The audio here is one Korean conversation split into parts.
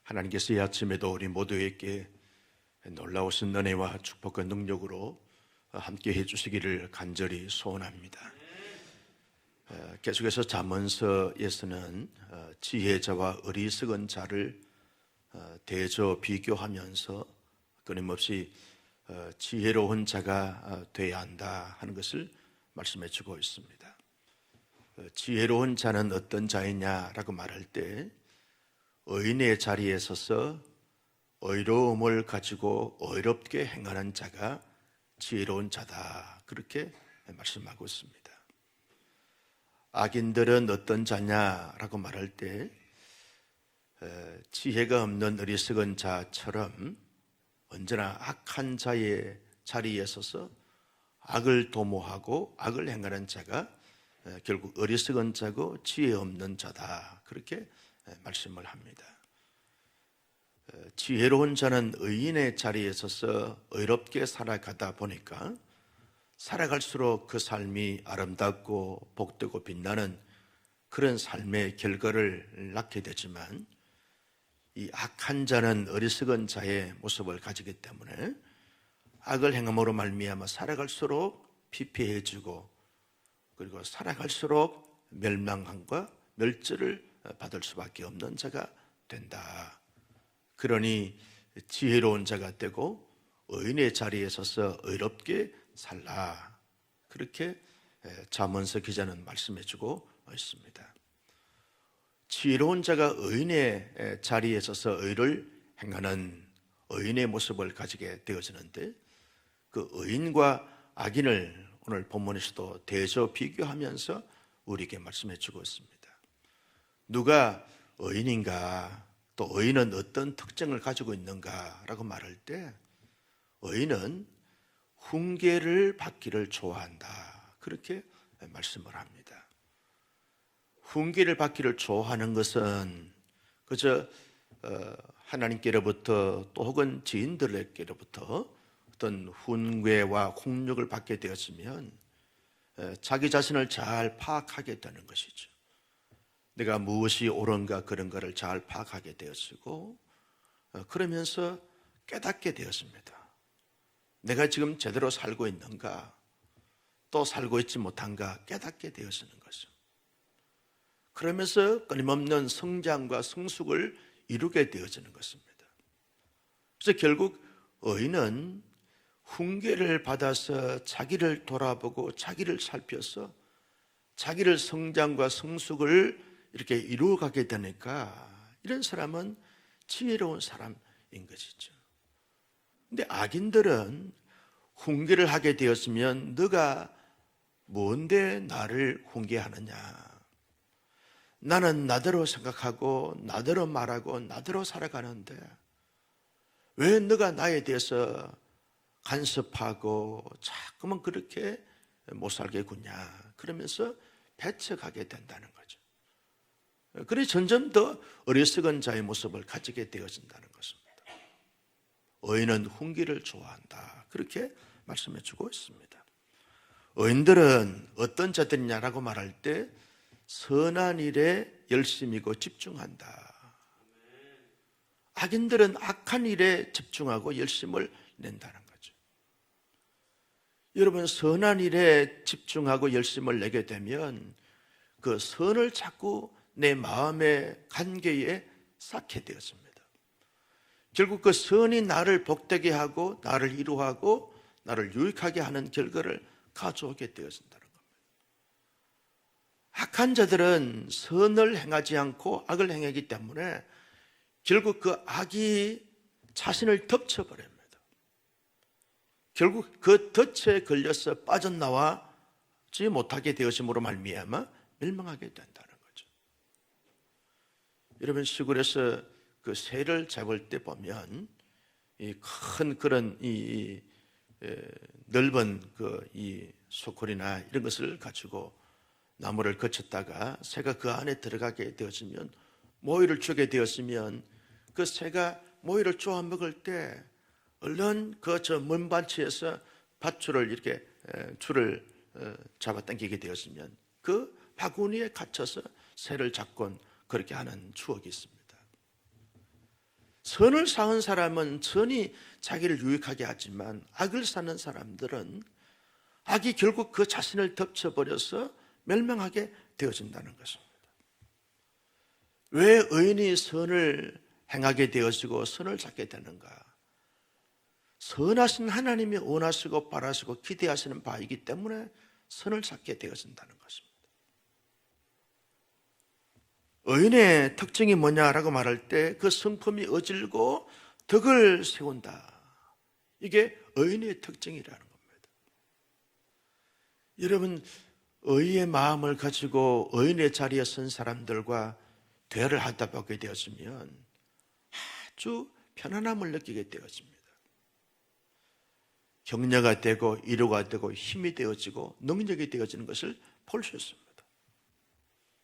하나님께서 이 아침에도 우리 모두에게 놀라우신 은혜와 축복과 능력으로 함께 해주시기를 간절히 소원합니다. 계속해서 잠언서에서는 지혜자와 어리석은 자를 대조 비교하면서 끊임없이 지혜로운 자가 되어야 한다 하는 것을 말씀해 주고 있습니다. 지혜로운 자는 어떤 자이냐라고 말할 때 의인의 자리에 서서 의로움을 가지고 의롭게 행하는 자가 지혜로운 자다, 그렇게 말씀하고 있습니다. 악인들은 어떤 자냐라고 말할 때 지혜가 없는 어리석은 자처럼 언제나 악한 자의 자리에 서서 악을 도모하고 악을 행하는 자가 결국 어리석은 자고 지혜 없는 자다, 그렇게 말씀을 합니다. 지혜로운 자는 의인의 자리에 서서 의롭게 살아가다 보니까 살아갈수록 그 삶이 아름답고 복되고 빛나는 그런 삶의 결과를 낳게 되지만, 이 악한 자는 어리석은 자의 모습을 가지기 때문에 악을 행함으로 말미암아 살아갈수록 피폐해지고, 그리고 살아갈수록 멸망함과 멸절을 받을 수밖에 없는 자가 된다. 그러니 지혜로운 자가 되고 의인의 자리에 서서 의롭게 살라, 그렇게 잠언서 기자는 말씀해 주고 있습니다. 지혜로운 자가 의인의 자리에 서서 의를 행하는 의인의 모습을 가지게 되어지는데, 그 의인과 악인을 오늘 본문에서도 대조 비교하면서 우리에게 말씀해 주고 있습니다. 누가 의인인가, 또 의인은 어떤 특징을 가지고 있는가라고 말할 때 의인은 훈계를 받기를 좋아한다, 그렇게 말씀을 합니다. 훈계를 받기를 좋아하는 것은 그저 하나님께로부터 또 혹은 지인들에게로부터 어떤 훈계와 훈육을 받게 되었으면 자기 자신을 잘 파악하게 되는 것이죠. 내가 무엇이 옳은가 그런가를 잘 파악하게 되었고, 그러면서 깨닫게 되었습니다. 내가 지금 제대로 살고 있는가, 또 살고 있지 못한가 깨닫게 되어지는 것이죠. 그러면서 끊임없는 성장과 성숙을 이루게 되어지는 것입니다. 그래서 결국 의인은 훈계를 받아서 자기를 돌아보고 자기를 살펴서 자기를 성장과 성숙을 이렇게 이루어가게 되니까 이런 사람은 지혜로운 사람인 것이죠. 근데 악인들은 훈계를 하게 되었으면 너가 뭔데 나를 훈계하느냐, 나는 나대로 생각하고 나대로 말하고 나대로 살아가는데 왜 너가 나에 대해서 간섭하고 자꾸만 그렇게 못 살게 구냐, 그러면서 배척하게 된다는 거죠. 그래서 점점 더 어리석은 자의 모습을 가지게 되어진다는 것입니다. 의인은 훈계를 좋아한다, 그렇게 말씀해 주고 있습니다. 의인들은 어떤 자들이냐라고 말할 때 선한 일에 열심이고 집중한다. 악인들은 악한 일에 집중하고 열심을 낸다는 거죠. 여러분, 선한 일에 집중하고 열심을 내게 되면 그 선을 자꾸 내 마음의 관계에 쌓게 되었습니다. 결국 그 선이 나를 복되게 하고 나를 이루하고 나를 유익하게 하는 결과를 가져오게 되어진다는 겁니다. 악한 자들은 선을 행하지 않고 악을 행하기 때문에 결국 그 악이 자신을 덮쳐버립니다. 결국 그 덫에 걸려서 빠져나와지 못하게 되어짐으로 말미암아 멸망하게 된다는 거죠. 여러분, 시골에서 그 새를 잡을 때 보면 이 큰 그런 넓은 이 소굴이나 이런 것을 가지고 나무를 거쳤다가 새가 그 안에 들어가게 되었으면, 모이를 주게 되었으면 그 새가 모이를 쪼아 먹을 때 얼른 그 저 먼 반치에서 밧줄을 이렇게 줄을 잡아당기게 되었으면 그 바구니에 갇혀서 새를 잡곤 그렇게 하는 추억이 있습니다. 선을 쌓은 사람은 선이 자기를 유익하게 하지만 악을 쌓는 사람들은 악이 결국 그 자신을 덮쳐버려서 멸망하게 되어진다는 것입니다. 왜 의인이 선을 행하게 되어지고 선을 찾게 되는가? 선하신 하나님이 원하시고 바라시고 기대하시는 바이기 때문에 선을 찾게 되어진다는 것입니다. 의인의 특징이 뭐냐라고 말할 때 그 성품이 어질고 덕을 세운다. 이게 의인의 특징이라는 겁니다. 여러분, 의의 마음을 가지고 의인의 자리에 선 사람들과 대화를 하다 보게 되었으면 아주 편안함을 느끼게 되었습니다. 격려가 되고 위로가 되고 힘이 되어지고 능력이 되어지는 것을 볼 수 있습니다.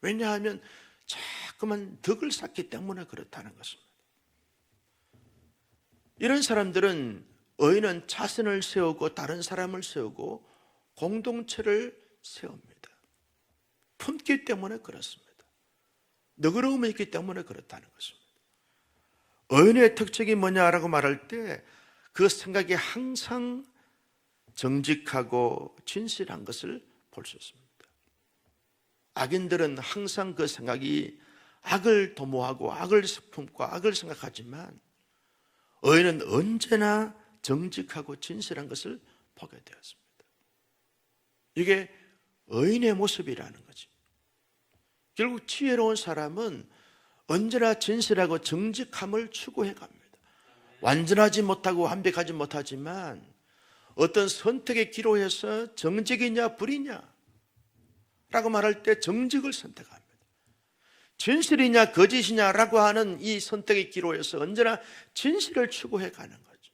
왜냐하면 자꾸만 덕을 쌓기 때문에 그렇다는 것입니다. 이런 사람들은 의인은 자신을 세우고 다른 사람을 세우고 공동체를 세웁니다. 품기 때문에 그렇습니다. 너그러움이 있기 때문에 그렇다는 것입니다. 의인의 특징이 뭐냐라고 말할 때 그 생각이 항상 정직하고 진실한 것을 볼 수 있습니다. 악인들은 항상 그 생각이 악을 도모하고 악을 품고 악을 생각하지만 의인은 언제나 정직하고 진실한 것을 보게 되었습니다. 이게 의인의 모습이라는 거지. 결국 지혜로운 사람은 언제나 진실하고 정직함을 추구해 갑니다. 완전하지 못하고 완벽하지 못하지만 어떤 선택의 기로에서 정직이냐 불이냐 라고 말할 때 정직을 선택합니다. 진실이냐 거짓이냐 라고 하는 이 선택의 기로에서 언제나 진실을 추구해 가는 거죠.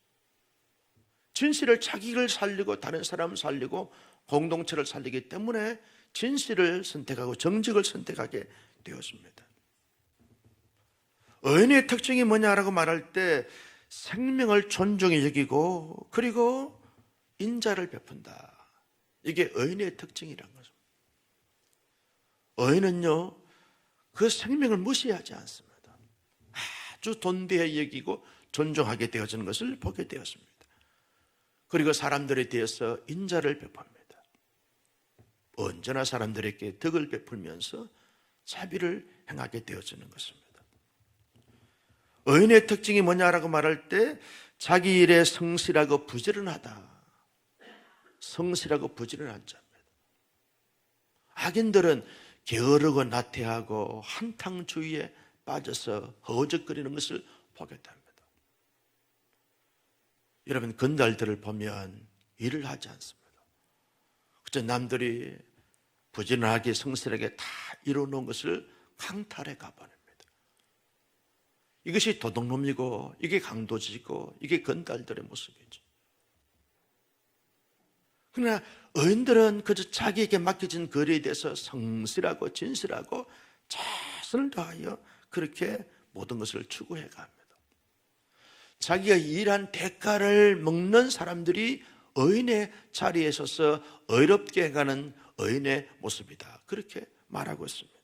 진실을 자기를 살리고 다른 사람을 살리고 공동체를 살리기 때문에 진실을 선택하고 정직을 선택하게 되었습니다. 의인의 특징이 뭐냐라고 말할 때 생명을 존중히 여기고 그리고 인자를 베푼다. 이게 의인의 특징이라는 거죠. 의인은요, 그 생명을 무시하지 않습니다. 아주 돈대히 여기고 존중하게 되어지는 것을 보게 되었습니다. 그리고 사람들에 대해서 인자를 베풉니다. 언제나 사람들에게 덕을 베풀면서 자비를 행하게 되어지는 것입니다. 의인의 특징이 뭐냐라고 말할 때 자기 일에 성실하고 부지런하다. 성실하고 부지런한 자입니다. 악인들은 게으르고 나태하고 한탕주의에 빠져서 허우적거리는 것을 보게 됩니다. 여러분, 건달들을 보면 일을 하지 않습니다. 그저 남들이 부지런하게 성실하게 다 이루어놓은 것을 강탈해 가버립니다. 이것이 도둑놈이고 이게 강도지고 이게 건달들의 모습이죠. 그러나 의인들은 그저 자기에게 맡겨진 거리에 대해서 성실하고 진실하고 최선을 다하여 그렇게 모든 것을 추구해 갑니다. 자기가 일한 대가를 먹는 사람들이 의인의 자리에 서서 의롭게 해가는 의인의 모습이다. 그렇게 말하고 있습니다.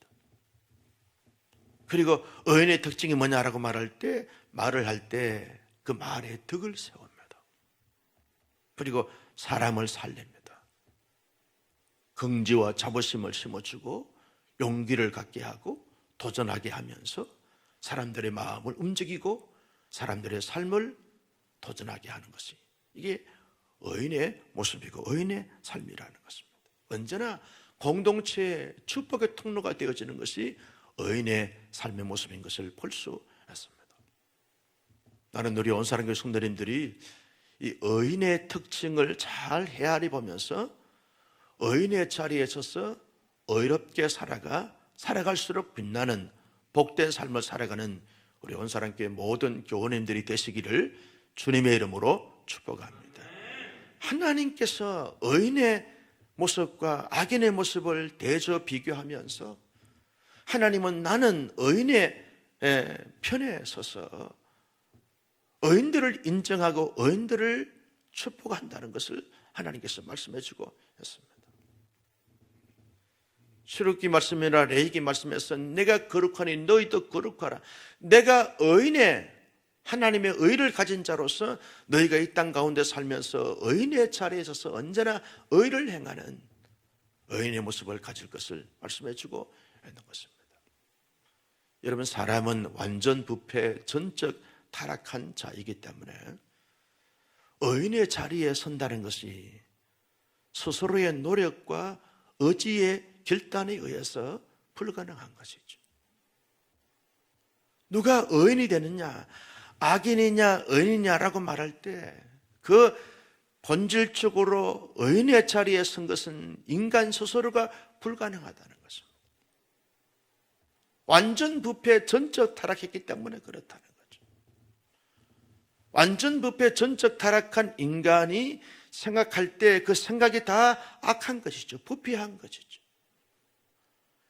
그리고 의인의 특징이 뭐냐라고 말할 때 말을 할 때 그 말에 덕을 세웁니다. 그리고 사람을 살립니다. 긍지와 자부심을 심어주고 용기를 갖게 하고 도전하게 하면서 사람들의 마음을 움직이고 사람들의 삶을 도전하게 하는 것이 이게 의인의 모습이고 의인의 삶이라는 것입니다. 언제나 공동체의 축복의 통로가 되어지는 것이 의인의 삶의 모습인 것을 볼 수 있습니다. 나는 우리 온사랑교회 성도님들이 이 의인의 특징을 잘 헤아려 보면서 의인의 자리에 서서 의롭게 살아갈수록 빛나는 복된 삶을 살아가는 우리 온사랑교회 모든 교우님들이 되시기를 주님의 이름으로 축복합니다. 하나님께서 의인의 모습과 악인의 모습을 대조 비교하면서 하나님은 나는 의인의 편에 서서 의인들을 인정하고 의인들을 축복한다는 것을 하나님께서 말씀해 주고 했습니다. 출애굽기 말씀이나 레위기 말씀에서 내가 거룩하니 너희도 거룩하라. 내가 의인의 하나님의 의를 가진 자로서 너희가 이 땅 가운데 살면서 의인의 자리에 서서 언제나 의를 행하는 의인의 모습을 가질 것을 말씀해 주고 있는 것입니다. 여러분, 사람은 완전 부패, 전적 타락한 자이기 때문에 의인의 자리에 선다는 것이 스스로의 노력과 의지의 결단에 의해서 불가능한 것이죠. 누가 의인이 되느냐, 악인이냐 의인이냐라고 말할 때 그 본질적으로 의인의 자리에 선 것은 인간 스스로가 불가능하다는 것입니다. 완전 부패, 전적 타락했기 때문에 그렇다는 거죠. 완전 부패, 전적 타락한 인간이 생각할 때 그 생각이 다 악한 것이죠. 부패한 것이죠.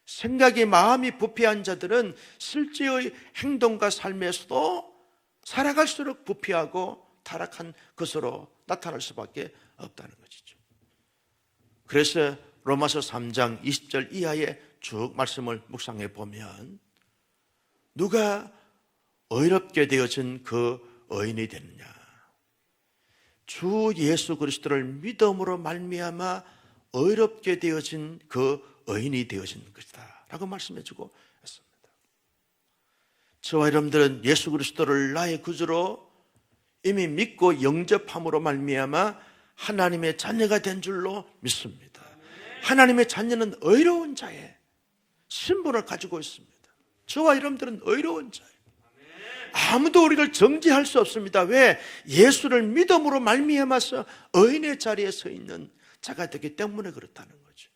생각이, 마음이 부패한 자들은 실제의 행동과 삶에서도 살아갈수록 부패하고 타락한 것으로 나타날 수밖에 없다는 것이죠. 그래서 로마서 3장 20절 이하의 쭉 말씀을 묵상해 보면 누가 의롭게 되어진 그 의인이 되느냐, 주 예수 그리스도를 믿음으로 말미암아 의롭게 되어진 그 의인이 되어진 것이다 라고 말씀해 주고 있습니다. 저와 여러분들은 예수 그리스도를 나의 구주로 이미 믿고 영접함으로 말미암아 하나님의 자녀가 된 줄로 믿습니다. 하나님의 자녀는 의로운 자의 신분을 가지고 있습니다. 저와 여러분들은 의로운 자예요. 아무도 우리를 정죄할 수 없습니다. 왜? 예수를 믿음으로 말미암아서 의인의 자리에 서 있는 자가 되기 때문에 그렇다는 거죠.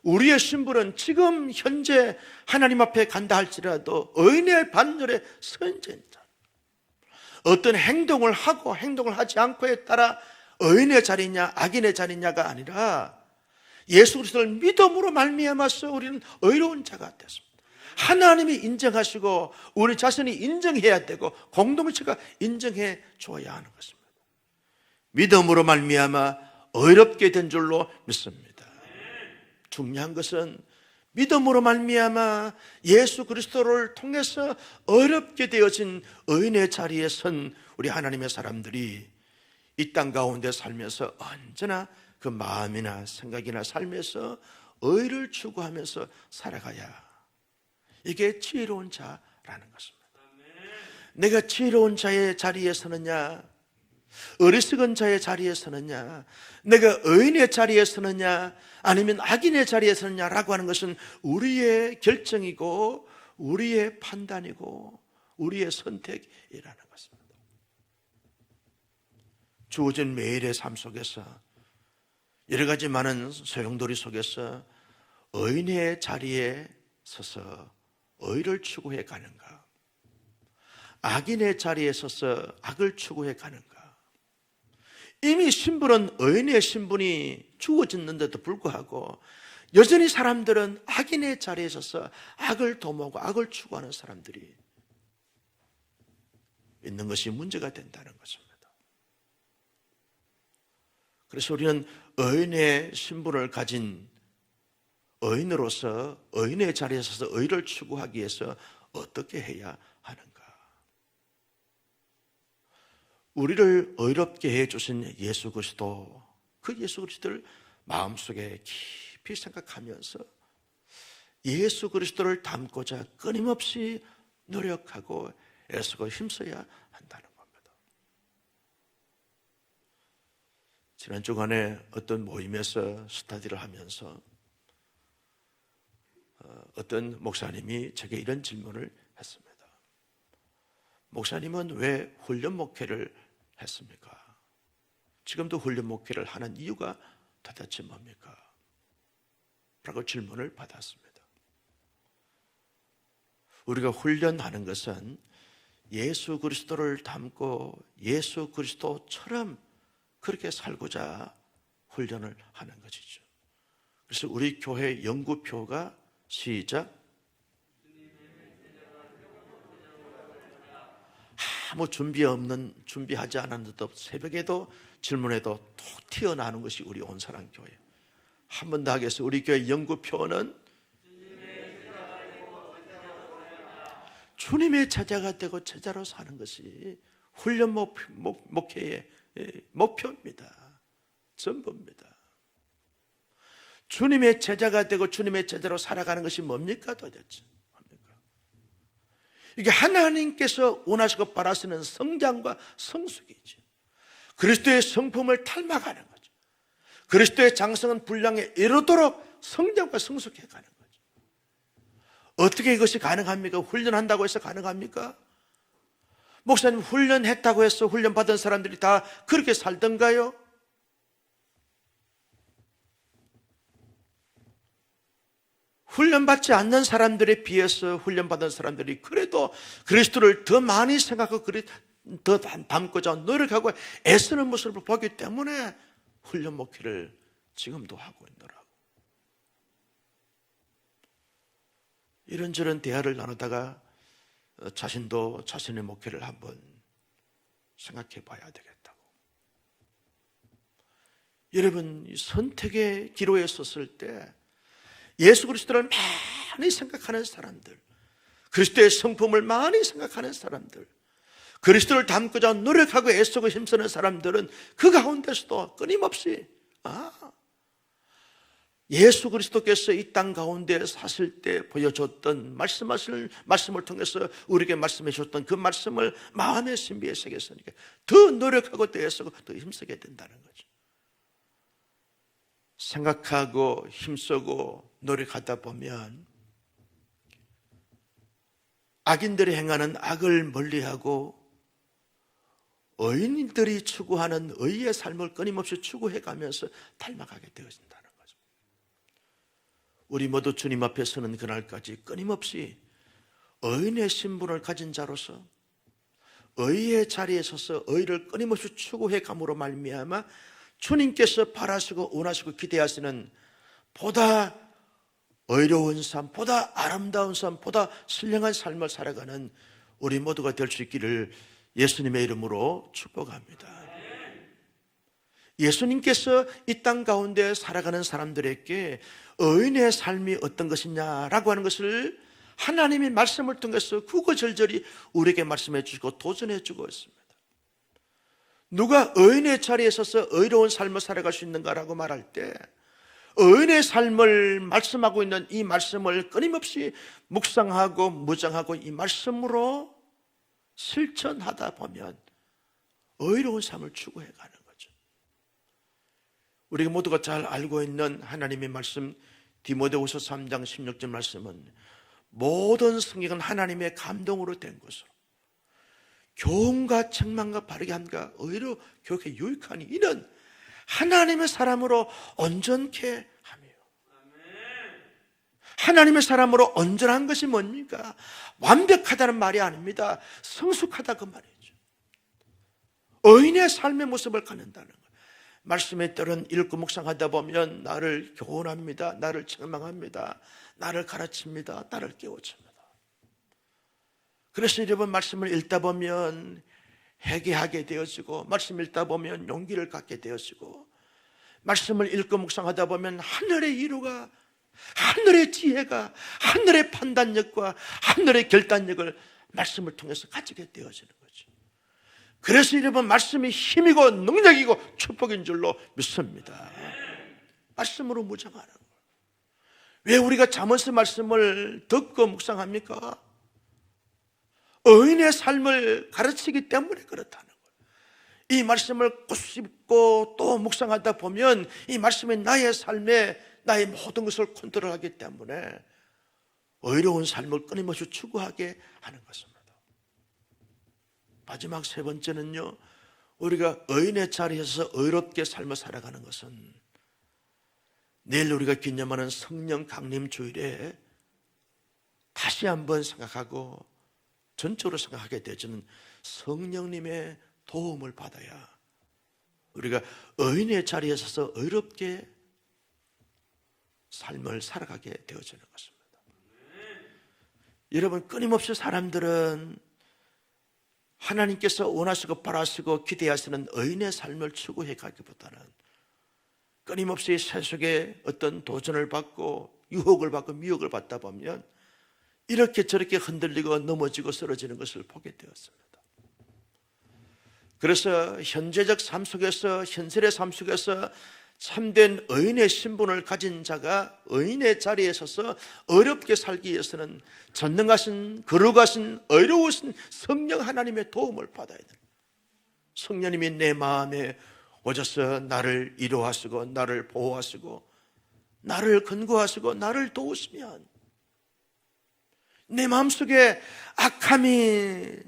우리의 신분은 지금 현재 하나님 앞에 간다 할지라도 의인의 반열에 서 있는 자, 어떤 행동을 하고 행동을 하지 않고에 따라 의인의 자리냐 악인의 자리냐가 아니라 예수 그리스도를 믿음으로 말미암아서 우리는 의로운 자가 됐습니다. 하나님이 인정하시고 우리 자신이 인정해야 되고 공동체가 인정해 줘야 하는 것입니다. 믿음으로 말미암아 의롭게 된 줄로 믿습니다. 중요한 것은 믿음으로 말미암아 예수 그리스도를 통해서 의롭게 되어진 의인의 자리에 선 우리 하나님의 사람들이 이 땅 가운데 살면서 언제나 그 마음이나 생각이나 삶에서 의를 추구하면서 살아가야, 이게 지혜로운 자라는 것입니다. 내가 지혜로운 자의 자리에 서느냐, 어리석은 자의 자리에 서느냐, 내가 의인의 자리에 서느냐 아니면 악인의 자리에 서느냐라고 하는 것은 우리의 결정이고 우리의 판단이고 우리의 선택이라는 것입니다. 주어진 매일의 삶 속에서 여러 가지 많은 소용돌이 속에서 의인의 자리에 서서 의를 추구해 가는가, 악인의 자리에 서서 악을 추구해 가는가. 이미 신분은 의인의 신분이 주어졌는데도 불구하고 여전히 사람들은 악인의 자리에 서서 악을 도모하고 악을 추구하는 사람들이 있는 것이 문제가 된다는 것입니다. 그래서 우리는 의인의 신분을 가진 의인으로서 의인의 자리에 서서 의를 추구하기 위해서 어떻게 해야 하는가? 우리를 의롭게 해주신 예수 그리스도, 그 예수 그리스도를 마음속에 깊이 생각하면서 예수 그리스도를 닮고자 끊임없이 노력하고 애쓰고 힘써야 한다는 겁니다. 지난 주간에 어떤 모임에서 스터디를 하면서 어떤 목사님이 제게 이런 질문을 했습니다. 목사님은 왜 훈련 목회를 했습니까? 지금도 훈련 목회를 하는 이유가 도대체 뭡니까? 라고 질문을 받았습니다. 우리가 훈련하는 것은 예수 그리스도를 닮고 예수 그리스도처럼 그렇게 살고자 훈련을 하는 것이죠. 그래서 우리 교회 연구표가 시작. 아무 준비하지 않았는데도 새벽에도 질문에도 톡 튀어나오는 것이 우리 온사랑 교회. 한 번 더 하겠습니다. 우리 교회 연구표는 주님의 제자가 되고 제자로 사는 것이 훈련 목회의 목표입니다. 전부입니다. 주님의 제자가 되고 주님의 제자로 살아가는 것이 뭡니까 도대체? 이게 하나님께서 원하시고 바라시는 성장과 성숙이죠. 그리스도의 성품을 닮아가는 거죠. 그리스도의 장성한 분량에 이르도록 성장과 성숙해가는 거죠. 어떻게 이것이 가능합니까? 훈련한다고 해서 가능합니까? 목사님, 훈련했다고 해서 훈련받은 사람들이 다 그렇게 살던가요? 훈련받지 않는 사람들에 비해서 훈련받은 사람들이 그래도 그리스도를 더 많이 생각하고 더 닮고자 노력하고 애쓰는 모습을 보기 때문에 훈련 목회를 지금도 하고 있노라고. 이런저런 대화를 나누다가 자신도 자신의 목회를 한번 생각해 봐야 되겠다고. 여러분, 선택의 기로에 섰을 때 예수 그리스도를 많이 생각하는 사람들, 그리스도의 성품을 많이 생각하는 사람들, 그리스도를 닮고자 노력하고 애쓰고 힘쓰는 사람들은 그 가운데서도 끊임없이 예수 그리스도께서 이 땅 가운데 사실 때 보여줬던 말씀을 통해서 우리에게 말씀해 주셨던 그 말씀을 마음의 신비에 새겼으니까 더 노력하고 더 애쓰고 더 힘쓰게 된다는 거죠. 생각하고 힘쓰고 노력하다 보면 악인들이 행하는 악을 멀리하고 의인들이 추구하는 의의 삶을 끊임없이 추구해가면서 닮아가게 되어진다는 거죠. 우리 모두 주님 앞에 서는 그날까지 끊임없이 의인의 신분을 가진 자로서 의의 자리에 서서 의를 끊임없이 추구해감으로 말미암아 주님께서 바라시고 원하시고 기대하시는 보다 의로운 삶, 보다 아름다운 삶, 보다 신령한 삶을 살아가는 우리 모두가 될 수 있기를 예수님의 이름으로 축복합니다. 예수님께서 이 땅 가운데 살아가는 사람들에게 의인의 삶이 어떤 것이냐라고 하는 것을 하나님의 말씀을 통해서 구구절절히 우리에게 말씀해 주시고 도전해 주고 있습니다. 누가 의인의 자리에 서서 의로운 삶을 살아갈 수 있는가라고 말할 때 의인의 삶을 말씀하고 있는 이 말씀을 끊임없이 묵상하고 무장하고 이 말씀으로 실천하다 보면 의로운 삶을 추구해 가는 거죠. 우리가 모두가 잘 알고 있는 하나님의 말씀 디모데후서 3장 16절 말씀은 모든 성경은 하나님의 감동으로 된 것으로 교훈과 책망과 바르게 함과 의로 교육에 유익하니 이는 하나님의 사람으로 온전케 하며. 하나님의 사람으로 온전한 것이 뭡니까? 완벽하다는 말이 아닙니다. 성숙하다 그 말이죠. 의인의 삶의 모습을 갖는다는 거예요. 말씀의 때는 읽고 묵상하다 보면 나를 교훈합니다. 나를 책망합니다. 나를 가르칩니다. 나를 깨우칩니다. 그래서 여러분 말씀을 읽다 보면 회개하게 되어지고 말씀 읽다 보면 용기를 갖게 되어지고 말씀을 읽고 묵상하다 보면 하늘의 이루가 하늘의 지혜가 하늘의 판단력과 하늘의 결단력을 말씀을 통해서 가지게 되어지는 거죠. 그래서 여러분 말씀이 힘이고 능력이고 축복인 줄로 믿습니다. 말씀으로 무장하는 거예요. 왜 우리가 잠언서 말씀을 듣고 묵상합니까? 의인의 삶을 가르치기 때문에 그렇다는 거예요. 이 말씀을 꼬집고 또 묵상하다 보면 이 말씀이 나의 삶에 나의 모든 것을 컨트롤하기 때문에 의로운 삶을 끊임없이 추구하게 하는 것입니다. 마지막 세 번째는요, 우리가 의인의 자리에서 의롭게 삶을 살아가는 것은 내일 우리가 기념하는 성령 강림 주일에 다시 한번 생각하고 전적으로 생각하게 되지는 성령님의 도움을 받아야 우리가 의인의 자리에 서서 의롭게 삶을 살아가게 되어지는 것입니다. 여러분 끊임없이 사람들은 하나님께서 원하시고 바라시고 기대하시는 의인의 삶을 추구해 가기보다는 끊임없이 세속의 어떤 도전을 받고 유혹을 받고 미혹을 받다 보면 이렇게 저렇게 흔들리고 넘어지고 쓰러지는 것을 보게 되었습니다. 그래서 현재적 삶 속에서, 현실의 삶 속에서 참된 의인의 신분을 가진 자가 의인의 자리에 서서 어렵게 살기 위해서는 전능하신, 거룩하신, 의로우신 성령 하나님의 도움을 받아야 돼요. 성령님이 내 마음에 오셔서 나를 위로하시고 나를 보호하시고 나를 근거하시고 나를 도우시면 내 마음속에 악함이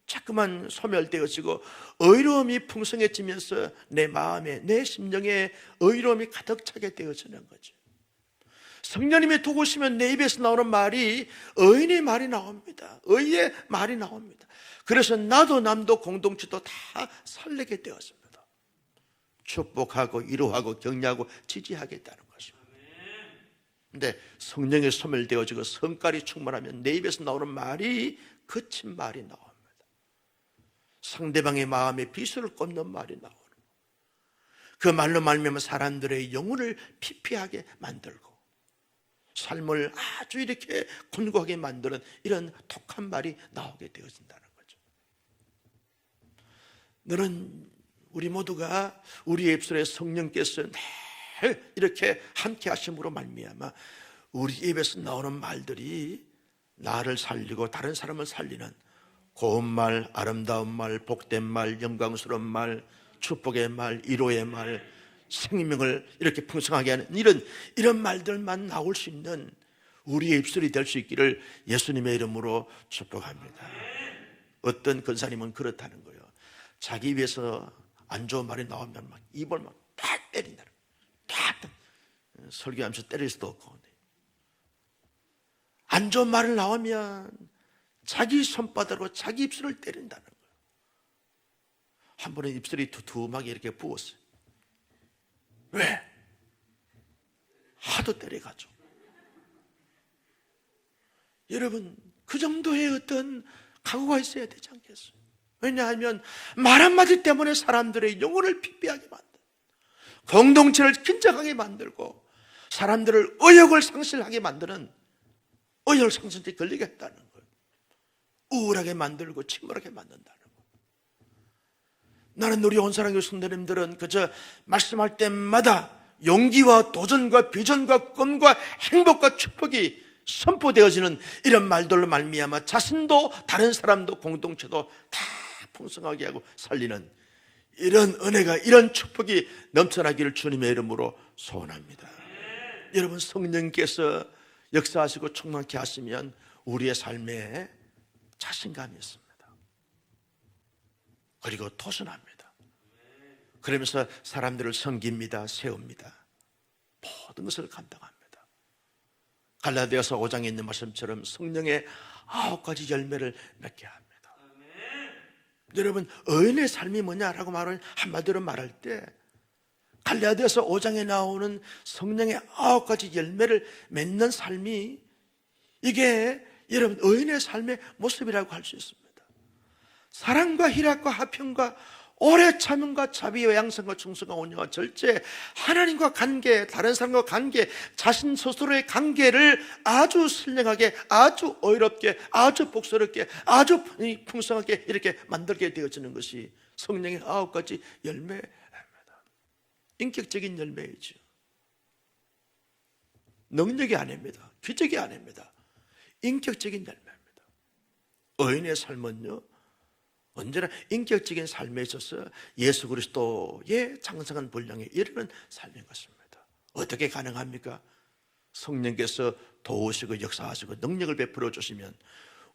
자꾸만 소멸되어지고 의로움이 풍성해지면서 내 마음에, 내 심령에 의로움이 가득 차게 되어지는 거죠. 성령님이 도우시면 내 입에서 나오는 말이 의인의 말이 나옵니다. 의의 말이 나옵니다. 그래서 나도 남도 공동체도 다 설레게 되었습니다. 축복하고 위로하고 격려하고 지지하겠다는 것입니다. 근데 성령이 소멸되어지고 성깔이 충만하면 내 입에서 나오는 말이 거친 말이 나옵니다. 상대방의 마음에 비수를 꽂는 말이 나오는, 그 말로 말미암아 사람들의 영혼을 피폐하게 만들고 삶을 아주 이렇게 곤고하게 만드는 이런 독한 말이 나오게 되어진다는 거죠. 너는, 우리 모두가 우리의 입술에 성령께서 늘 이렇게 함께 하심으로 말미암아 우리 입에서 나오는 말들이 나를 살리고 다른 사람을 살리는 고운 말, 아름다운 말, 복된 말, 영광스러운 말, 축복의 말, 위로의 말, 생명을 이렇게 풍성하게 하는 이런 말들만 나올 수 있는 우리의 입술이 될 수 있기를 예수님의 이름으로 축복합니다. 어떤 권사님은 그렇다는 거예요. 자기 입에서 안 좋은 말이 나오면 막 입을 막 팍 때린다는 거예요. 팍 설교하면서 때릴 수도 없고, 안 좋은 말을 나오면 자기 손바닥으로 자기 입술을 때린다는 거예요. 한 번은 입술이 두툼하게 이렇게 부었어요. 왜? 하도 때려가지고. 여러분, 그 정도의 어떤 각오가 있어야 되지 않겠어요? 왜냐하면 말 한마디 때문에 사람들의 영혼을 피폐하게 만들고 공동체를 긴장하게 만들고 사람들을 의욕을 상실하게 만드는, 의욕 상실에 걸리게 했다는 거예요. 우울하게 만들고 침울하게 만든다는 거예요. 나는 우리 온사랑교회 성도님들은 그저 말씀할 때마다 용기와 도전과 비전과 꿈과 행복과 축복이 선포되어지는 이런 말들로 말미암아 자신도 다른 사람도 공동체도 다 풍성하게 하고 살리는 이런 은혜가, 이런 축복이 넘쳐나기를 주님의 이름으로 소원합니다. 여러분, 성령께서 역사하시고 충만케 하시면 우리의 삶에 자신감이 있습니다. 그리고 도전합니다. 그러면서 사람들을 섬깁니다. 세웁니다. 모든 것을 감당합니다. 갈라디아서 5장에 있는 말씀처럼 성령의 9가지 열매를 맺게 합니다. 여러분, 의인의 삶이 뭐냐라고 말을 한마디로 말할 때 갈라디아서 5장에 나오는 성령의 9가지 열매를 맺는 삶이, 이게 여러분 의인의 삶의 모습이라고 할 수 있습니다. 사랑과 희락과 화평과 오래 참음과 자비와 양선과 충성과 온유와 절제, 하나님과 관계, 다른 사람과 관계, 자신 스스로의 관계를 아주 선량하게, 아주 의롭게, 아주 복스럽게, 아주 풍성하게 이렇게 만들게 되어지는 것이 성령의 9가지 열매입니다. 인격적인 열매이죠. 능력이 아닙니다. 기적이 아닙니다. 인격적인 열매입니다. 의인의 삶은요, 언제나 인격적인 삶에 있어서 예수 그리스도의 장성한 분량에 이르는 삶인 것입니다. 어떻게 가능합니까? 성령께서 도우시고 역사하시고 능력을 베풀어 주시면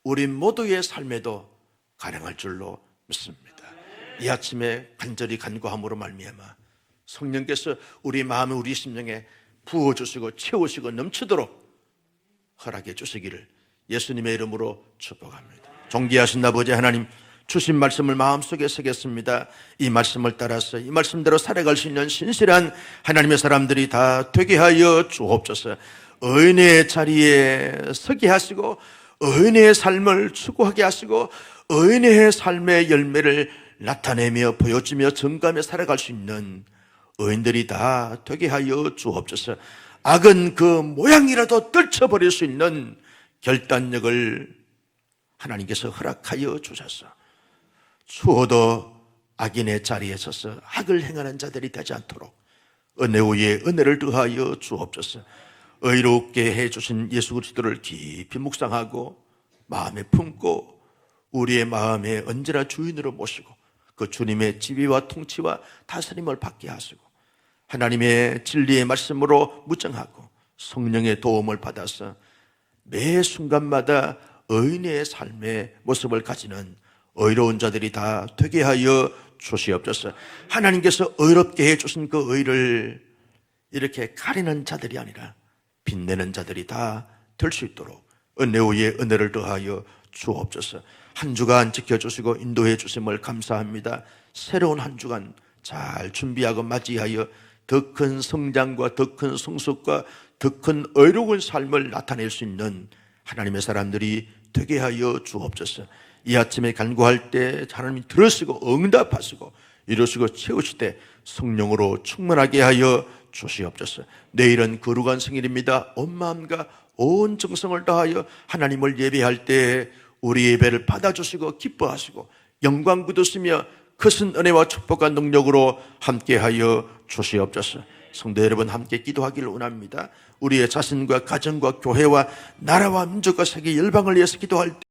우리 모두의 삶에도 가능할 줄로 믿습니다. 이 아침에 간절히 간구함으로 말미암아 성령께서 우리 마음에, 우리 심령에 부어주시고 채우시고 넘치도록 허락해 주시기를 예수님의 이름으로 축복합니다. 존귀하신 아버지 하나님, 주신 말씀을 마음속에 새겼습니다. 이 말씀을 따라서 이 말씀대로 살아갈 수 있는 신실한 하나님의 사람들이 다 되게 하여 주옵소서. 의인의 자리에 서게 하시고 의인의 삶을 추구하게 하시고 의인의 삶의 열매를 나타내며 보여주며 증거하며 살아갈 수 있는 의인들이 다 되게 하여 주옵소서. 악은 그 모양이라도 떨쳐버릴 수 있는 결단력을 하나님께서 허락하여 주셔서 추호도 악인의 자리에 서서 악을 행하는 자들이 되지 않도록 은혜 위에 은혜를 더하여 주옵소서. 의롭게 해주신 예수 그리스도를 깊이 묵상하고 마음에 품고 우리의 마음에 언제나 주인으로 모시고 그 주님의 지휘와 통치와 다스림을 받게 하시고 하나님의 진리의 말씀으로 무정하고 성령의 도움을 받아서 매 순간마다 의인의 삶의 모습을 가지는 의로운 자들이 다 되게 하여 주시옵소서. 하나님께서 의롭게 해주신 그 의를 이렇게 가리는 자들이 아니라 빛내는 자들이 다 될 수 있도록 은혜 위에 은혜를 더하여 주옵소서. 한 주간 지켜주시고 인도해 주심을 감사합니다. 새로운 한 주간 잘 준비하고 맞이하여 더 큰 성장과 더 큰 성숙과 더 큰 의로운 삶을 나타낼 수 있는 하나님의 사람들이 되게 하여 주옵소서. 이 아침에 간구할 때 하나님이 들으시고 응답하시고 이루시고 채우실 때 성령으로 충만하게 하여 주시옵소서. 내일은 거룩한 생일입니다. 온 마음과 온 정성을 다하여 하나님을 예배할 때 우리 예배를 받아주시고 기뻐하시고 영광 받으시며 크신 은혜와 축복과 능력으로 함께하여 주시옵소서. 성도 여러분 함께 기도하기를 원합니다. 우리의 자신과 가정과 교회와 나라와 민족과 세계 열방을 위해서 기도할 때